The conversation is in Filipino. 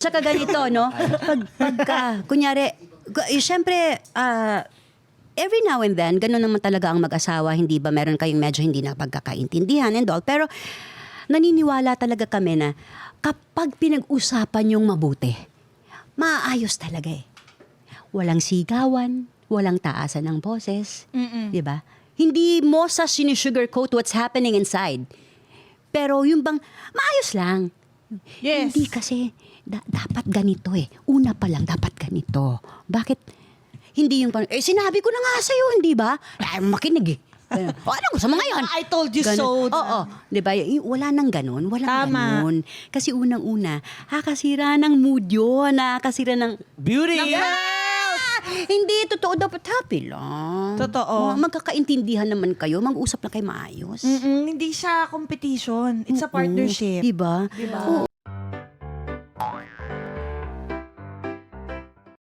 Tsaka ganito, no? Pagka, kunyari, syempre, every now and then, ganun naman talaga ang mag-asawa, hindi ba? Meron kayong medyo hindi na pagkakaintindihan and all. Pero, naniniwala talaga kami na kapag pinag-usapan yung mabuti, maayos talaga eh. Walang sigawan, walang taasan ng boses. Di ba? Hindi mo sa sinisugarcoat what's happening inside. Pero yung bang, maayos lang. Yes. Hindi kasi, dapat ganito eh. Una pa lang, dapat ganito. Bakit? Hindi yung, sinabi ko na nga sa'yo, hindi ba? Ay, makinig eh. Ano gusto mo ngayon? I told you so. Oo, di ba? Wala nang ganun. Walang Tama. ganun. Kasi unang-una, nakakasira ng mood yun. Nakakasira ng... Beauty! Hindi, totoo. Dapat happy lang. Totoo. Magkakaintindihan naman kayo. Mag-usap na kayo maayos. Hindi siya competition. It's a partnership. Diba? Diba? Oo.